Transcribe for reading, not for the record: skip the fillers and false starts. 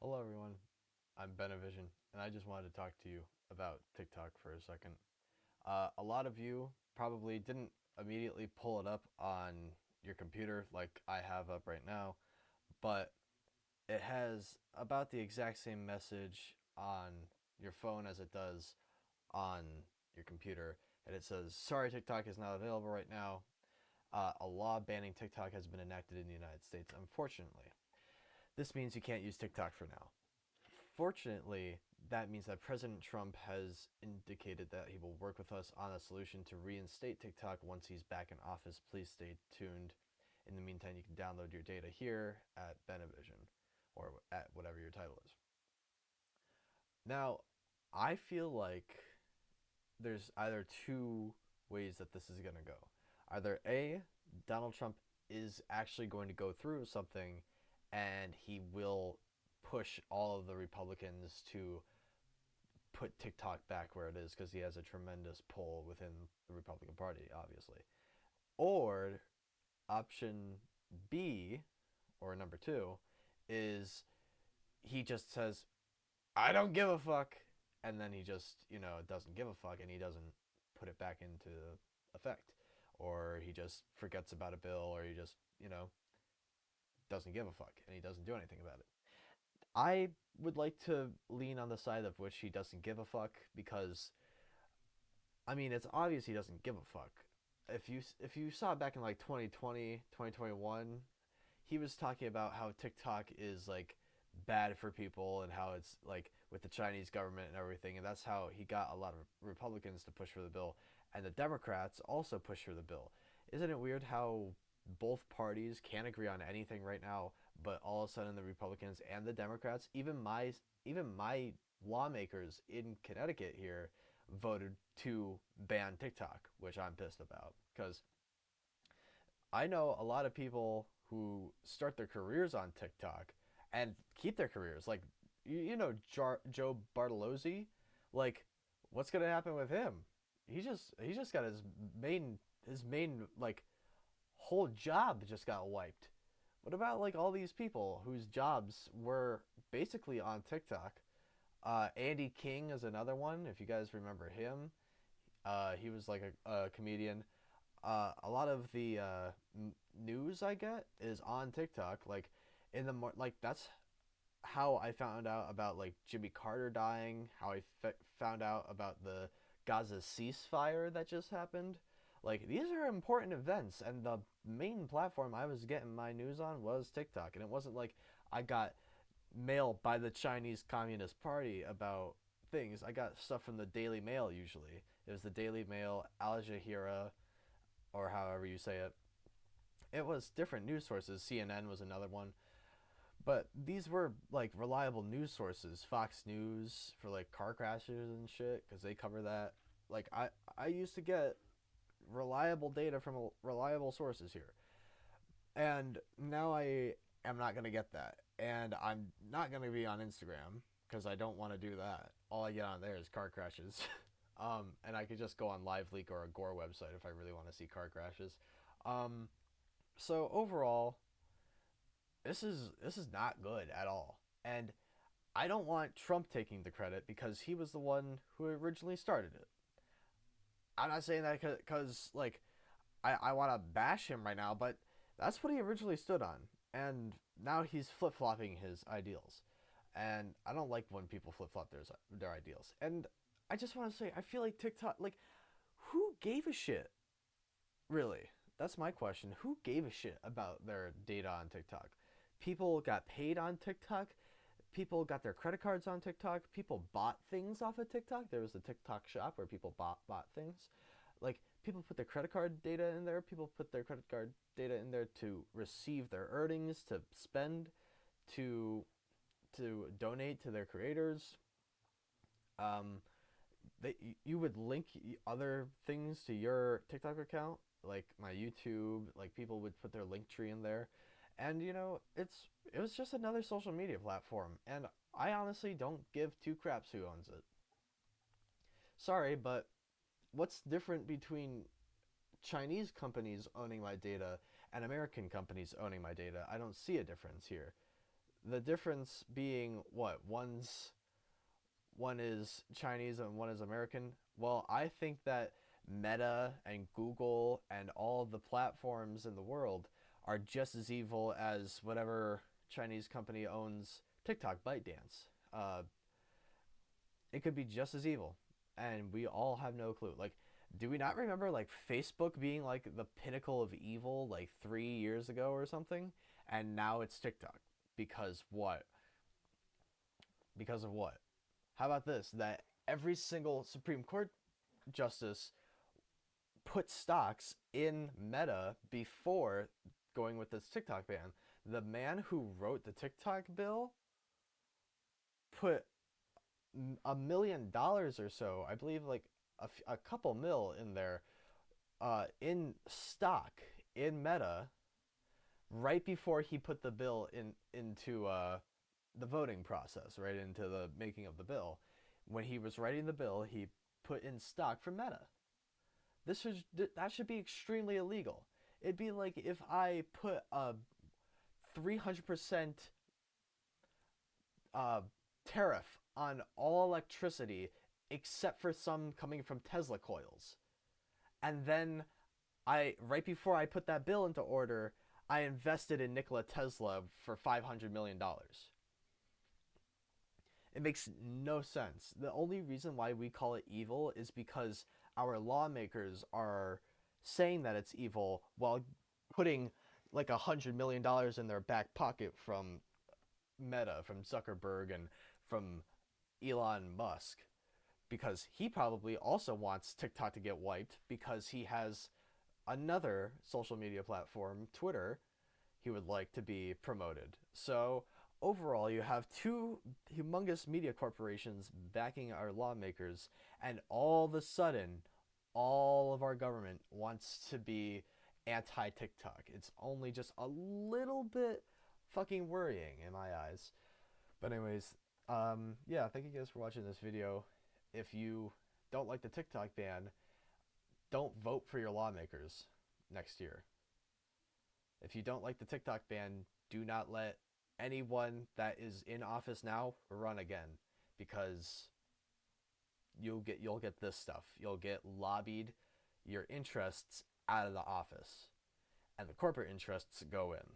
Hello, everyone. I'm Benavision, and I just wanted to talk to you about TikTok for a second. A lot of you probably didn't immediately pull it up on your computer like I have up right now, but it has about the exact same message on your phone as it does on your computer. And it says, sorry, TikTok is not available right now. A law banning TikTok has been enacted in the United States, unfortunately. This means you can't use TikTok for now. Fortunately, that means that President Trump has indicated that he will work with us on a solution to reinstate TikTok once he's back in office. Please stay tuned. In the meantime, you can download your data here at Benavision or at whatever your title is. Now, I feel like there's either two ways that this is going to go. Either A, Donald Trump is actually going to go through something and he will push all of the Republicans to put TikTok back where it is because he has a tremendous pull within the Republican Party, obviously. Or option B, or number two, is he just says, I don't give a fuck. And then he just, doesn't give a fuck and he doesn't put it back into effect. Or he just forgets about a bill or he just, doesn't give a fuck and he doesn't do anything about it. I would like to lean on the side of which he doesn't give a fuck because I mean, it's obvious he doesn't give a fuck. If you saw it back in like 2020, 2021, he was talking about how TikTok is like bad for people and how it's like with the Chinese government and everything, and that's how he got a lot of Republicans to push for the bill, and the Democrats also push for the bill. Isn't it weird how both parties can't agree on anything right now, but all of a sudden the Republicans and the Democrats, even my lawmakers in Connecticut here voted to ban TikTok, which I'm pissed about because I know a lot of people who start their careers on TikTok and keep their careers. Like, Joe Bartolozzi. Like, what's gonna happen with him? He just got his main like whole job just got wiped. What about like all these people whose jobs were basically on TikTok? Andy King is another one. If you guys remember him, he was like a comedian. A lot of the news I get is on TikTok. Like like that's how I found out about like Jimmy Carter dying. How I found out about the Gaza ceasefire that just happened. Like these are important events, and the main platform I was getting my news on was TikTok, and it wasn't like I got mail by the Chinese Communist Party about things. I got stuff from the Daily Mail usually. It was the Daily Mail, Al Jazeera, or however you say it. It was different news sources. CNN was another one. But these were like reliable news sources. Fox News for like car crashes and shit because they cover that. Like I used to get reliable data from reliable sources here. And now I am not going to get that. And I'm not going to be on Instagram because I don't want to do that. All I get on there is car crashes. And I could just go on LiveLeak or a Gore website if I really want to see car crashes. Um, so overall, this is not good at all. And I don't want Trump taking the credit because he was the one who originally started it. I'm not saying that because like I want to bash him right now, but that's what he originally stood on, and now he's flip flopping his ideals, and I don't like when people flip flop their ideals. And I just want to say, I feel like TikTok, like, who gave a shit? Really, that's my question. Who gave a shit about their data on TikTok? People got paid on TikTok. People got their credit cards on TikTok. People bought things off of TikTok. There was a TikTok shop where people bought things. Like people put their credit card data in there. People put their credit card data in there to receive their earnings, to spend, to donate to their creators. Um, you would link other things to your TikTok account, like my YouTube. Like people would put their link tree in there, and it was just another social media platform, and I honestly don't give two craps who owns it. Sorry, but what's different between Chinese companies owning my data and American companies owning my data? I don't see a difference here. The difference being what? One is Chinese and one is American. Well, I think that Meta and Google and all the platforms in the world are just as evil as whatever Chinese company owns TikTok, ByteDance. It could be just as evil, and we all have no clue. Like, do we not remember like Facebook being like the pinnacle of evil like 3 years ago or something, and now it's TikTok because what? Because of what? How about this? That every single Supreme Court justice put stocks in Meta before going with this TikTok ban. The man who wrote the TikTok bill put $1 million or so, I believe, like a couple mil in there, in stock in Meta right before he put the bill into the voting process, right into the making of the bill. When he was writing the bill, he put in stock for Meta. This should that should be extremely illegal. It'd be like if I put a 300% uh, tariff on all electricity except for some coming from Tesla coils. And then I right before I put that bill into order, I invested in Nikola Tesla for $500 million. It makes no sense. The only reason why we call it evil is because our lawmakers are saying that it's evil while putting like $100 million in their back pocket from Meta, from Zuckerberg, and from Elon Musk, because he probably also wants TikTok to get wiped because he has another social media platform, Twitter, he would like to be promoted. So overall, you have two humongous media corporations backing our lawmakers, and all of a sudden, all of our government wants to be anti TikTok. It's only just a little bit fucking worrying in my eyes. But anyways, yeah, thank you guys for watching this video. If you don't like the TikTok ban, don't vote for your lawmakers next year. If you don't like the TikTok ban, do not let anyone that is in office now run again, because you'll get this stuff. You'll get lobbied your interests out of the office, and the corporate interests go in.